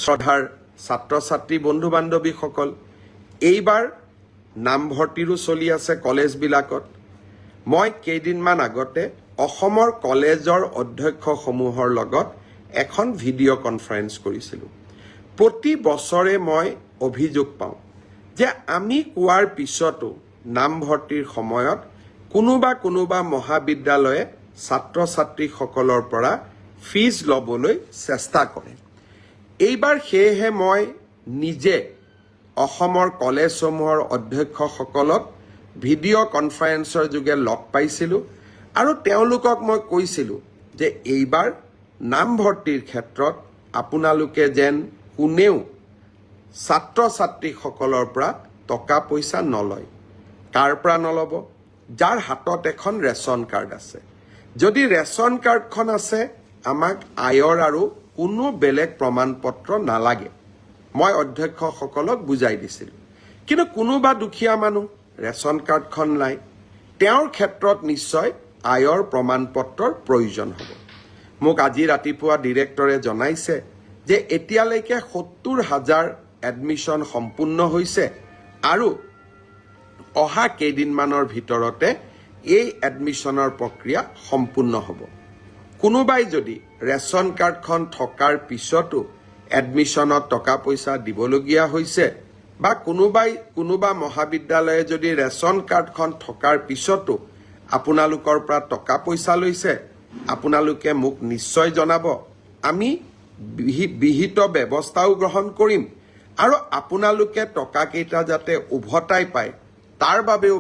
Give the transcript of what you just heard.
শ্ৰদ্ধাৰ ছাত্ৰ ছাত্ৰী বন্ধু বান্ধৱীসকল, এইবাৰ নামভৰ্তিৰো চলি আছে কলেজবিলাকত। মই কেইদিনমান আগতে অসমৰ কলেজৰ অধ্যক্ষসমূহৰ লগত এখন ভিডিঅ' কনফাৰেন্স কৰিছিলোঁ। প্ৰতি বছৰে মই অভিযোগ পাওঁ যে আমি কোৱাৰ পিছতো নামভৰ্তিৰ সময়ত কোনোবা মহাবিদ্যালয়ে ছাত্ৰ ছাত্ৰীসকলৰ পৰা ফিজ ল'বলৈ চেষ্টা কৰে। এইবাৰ সেয়েহে মই নিজে অসমৰ কলেজসমূহৰ অধ্যক্ষসকলক ভিডিঅ' কনফাৰেন্সৰ যোগে লগ পাইছিলোঁ আৰু তেওঁলোকক মই কৈছিলোঁ যে এইবাৰ নামভৰ্তিৰ ক্ষেত্ৰত আপোনালোকে যেন কোনেও ছাত্ৰ ছাত্ৰীসকলৰ পৰা টকা পইচা নলয়। কাৰ পৰা নল'ব? যাৰ হাতত এখন ৰেচন কাৰ্ড আছে। যদি ৰেচন কাৰ্ডখন আছে, আমাক আয়ৰ আৰু কোনো বেলেগ প্ৰমাণ পত্ৰ নালাগে। মই অধ্যক্ষসকলক বুজাই দিছিলোঁ। কিন্তু কোনোবা দুখীয়া মানুহ ৰেচন কাৰ্ডখন নাই, তেওঁৰ ক্ষেত্ৰত নিশ্চয় আয়ৰ প্ৰমাণ পত্ৰৰ প্ৰয়োজন হ'ব। মোক আজি ৰাতিপুৱা ডিৰেক্টৰে জনাইছে যে এতিয়ালৈকে ৭০,০০০ এডমিশ্যন সম্পূৰ্ণ হৈছে আৰু অহা কেইদিনমানৰ ভিতৰতে এই এডমিশ্যনৰ প্ৰক্ৰিয়া সম্পূৰ্ণ হ'ব। কোনোবাই যদি ৰেচন কাৰ্ডখন থকাৰ পিছতো এডমিশ্যনত টকা পইচা দিবলগীয়া হৈছে বা কোনোবা মহাবিদ্যালয়ে যদি ৰেচন কাৰ্ডখন থকাৰ পিছতো আপোনালোকৰ পৰা টকা পইচা লৈছে, আপোনালোকে মোক নিশ্চয় জনাব। আমি বিহিত ব্যৱস্থাও গ্ৰহণ কৰিম আৰু আপোনালোকে টকাকেইটা যাতে উভতাই পায় তাৰ বাবেও